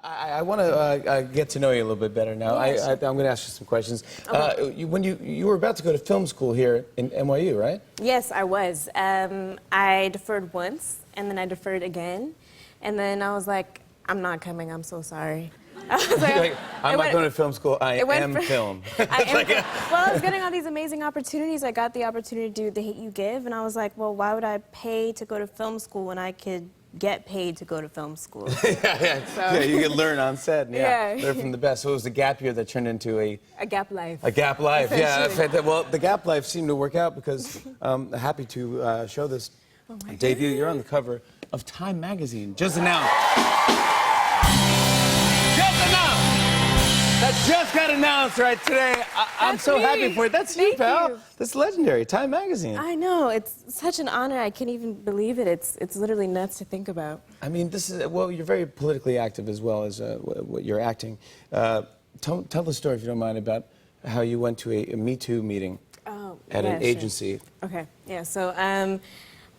I want to get to know you a little bit better now. Yeah, sure. I'm going to ask you some questions. Okay. When you were about to go to film school here in NYU, right? Yes, I was. I deferred once, and then I deferred again. And then I was like, I'm not coming, I'm so sorry. I was like, I'm not going to film school, I am film. Well, I was getting all these amazing opportunities. I got the opportunity to do The Hate U Give, and I was like, well, why would I pay to go to film school when I could get paid to go to film school? Yeah, you could learn on set. Yeah. Learn from the best. So it was the gap year that turned into a gap life. A gap life, yeah. Well, the gap life seemed to work out because I'm happy to show this debut. You're on the cover of Time magazine. Just announced. That just got announced right today. I'm so happy for it. That's you, pal. You. That's legendary. Time magazine. I know. It's such an honor. I can't even believe it. It's literally nuts to think about. I mean, this is, well, you're very politically active as well as what you're acting. Tell the story, if you don't mind, about how you went to a Me Too meeting at an agency. Sure. Okay. Yeah. So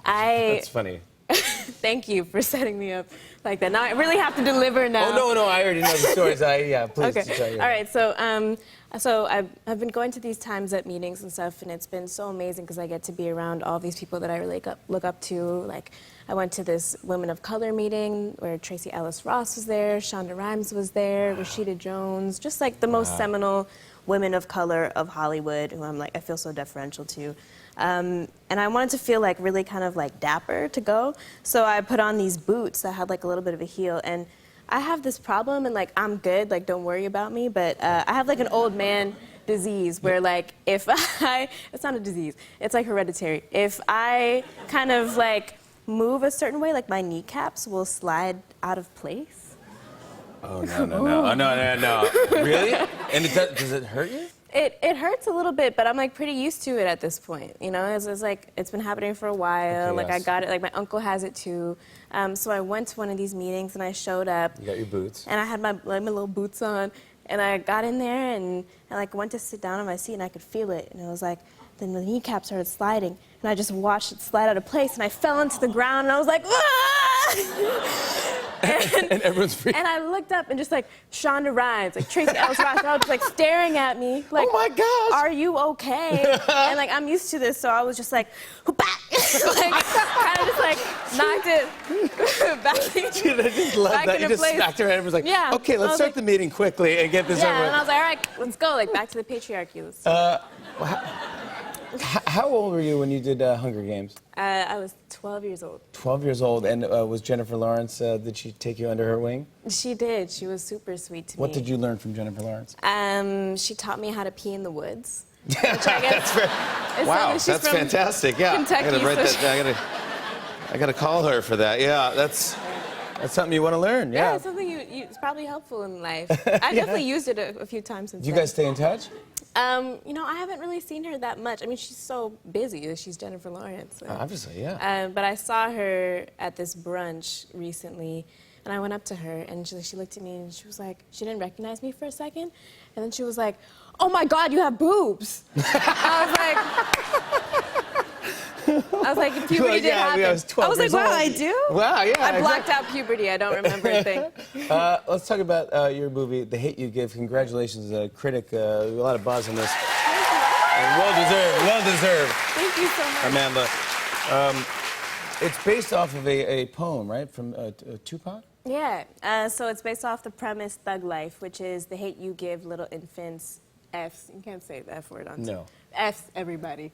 That's funny. Thank you for setting me up like that. Now I really have to deliver now. Oh, no, I already know the stories. Please okay. tell you. All right, so I've been going to these Times Up meetings and stuff, and it's been so amazing because I get to be around all these people that I really look up to. Like, I went to this Women of Color meeting where Tracee Ellis Ross was there, Shonda Rhimes was there, Rashida Jones, just like the most seminal women of color of Hollywood, who I feel so deferential to. And I wanted to feel like really kind of like dapper to go. So I put on these boots that had like a little bit of a heel. And I have this problem, and like I'm good, like don't worry about me, but I have like an old man disease where like it's not a disease, it's like hereditary. If I kind of like move a certain way, like my kneecaps will slide out of place. Oh, no. Really? And does it hurt you? It hurts a little bit, but I'm like pretty used to it at this point. You know, it's like it's been happening for a while. Okay, like I got it. Like my uncle has it too. So I went to one of these meetings and I showed up. You got your boots. And I had my little boots on, and I got in there and I like went to sit down on my seat and I could feel it, and it was like then the kneecap started sliding and I just watched it slide out of place and I fell into the ground and I was like, ah! And everyone's freaking. And I looked up and just like Shonda Rhimes, like Tracee Ellis Ross, they're all just like staring at me, like, oh my gosh, are you okay? And like I'm used to this, so I was just like, like kind of just like knocked it back. Dude, I just love that. You just smacked her head and was like, yeah. Okay, let's start the meeting quickly and get this over with. Yeah, and I was like, all right, let's go, like back to the patriarchy. How old were you when you did Hunger Games? I was 12 years old. 12 years old, and was Jennifer Lawrence, did she take you under her wing? She did. She was super sweet to me. What did you learn from Jennifer Lawrence? She taught me how to pee in the woods. Wow, that's fantastic. Yeah, Kentucky, I gotta write that down. I gotta call her for that. Yeah, that's something you want to learn. Yeah, it's something it's probably helpful in life. I definitely used it a few times since. Do you guys stay in touch? You know, I haven't really seen her that much. I mean, she's so busy. She's Jennifer Lawrence. So. Obviously, yeah. But I saw her at this brunch recently, and I went up to her, and she looked at me, and she was like, she didn't recognize me for a second, and then she was like, oh my God, you have boobs. I was like, puberty did happen. I was like, wow, I do? Wow, yeah. I blocked out puberty. I don't remember a thing. Let's talk about your movie, The Hate U Give. Congratulations, critic. A lot of buzz on this. Well deserved. Thank you so much. Amanda. It's based off of a poem, right, from Tupac? Yeah. So it's based off the premise Thug Life, which is the hate you give little infants. F's. You can't say the F word on No. F's, everybody.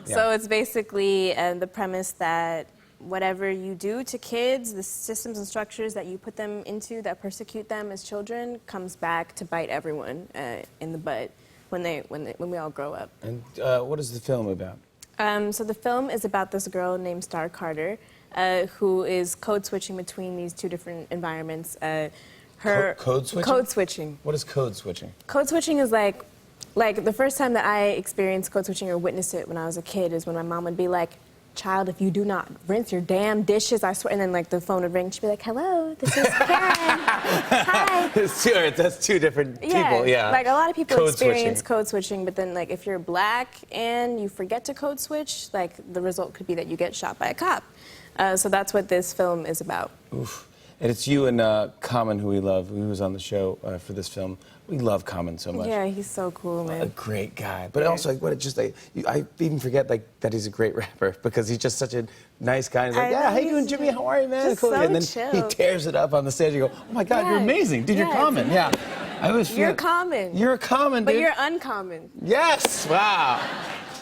So it's basically the premise that whatever you do to kids, the systems and structures that you put them into that persecute them as children comes back to bite everyone in the butt when we all grow up. And what is the film about? So the film is about this girl named Star Carter who is code switching between these two different environments. Code switching? Code switching. What is code switching? Code switching is like the first time that I experienced code switching or witnessed it when I was a kid is when my mom would be like, child, if you do not rinse your damn dishes, I swear. And then like the phone would ring. She'd be like, hello, this is Karen. Hi. That's two different people, yeah. Like a lot of people experience code switching, but then like if you're black and you forget to code switch, like the result could be that you get shot by a cop. So that's what this film is about. Oof. And it's you and Common, who we love, who was on the show for this film. We love Common so much. Yeah, he's so cool, man. A great guy. But also, like, what it just, like, I even forget, like, that he's a great rapper because he's just such a nice guy. He's like, yeah, how you doing, Jimmy? How are you, man? Just Cool. so And then chill. he tears it up on the stage. You go, oh my God, you're Yeah. amazing. Dude, you're Yeah, Common. Yeah. I always feel You're Common. You're Common, But dude. you're uncommon. Yes. Wow.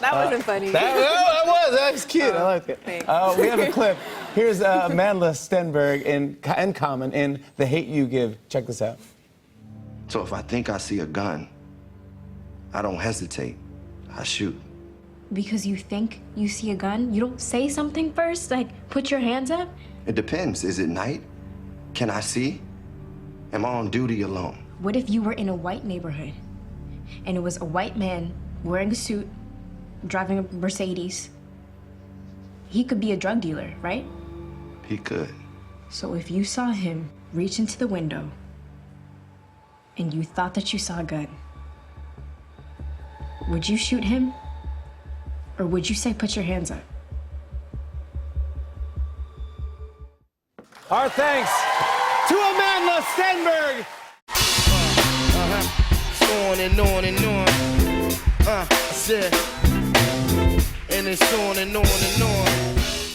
That wasn't funny. That was cute. I liked it. Thanks. We have a clip. Here's Amanda Stenberg and Common in The Hate You Give. Check this out. So if I think I see a gun, I don't hesitate. I shoot. Because you think you see a gun, you don't say something first? Like, put your hands up? It depends. Is it night? Can I see? Am I on duty alone? What if you were in a white neighborhood and it was a white man wearing a suit, driving a Mercedes? He could be a drug dealer, right? He could. So if you saw him reach into the window and you thought that you saw a gun, would you shoot him? Or would you say, put your hands up? Our thanks to Amanda Stenberg. On and on and on. I said, and it's on and on and on.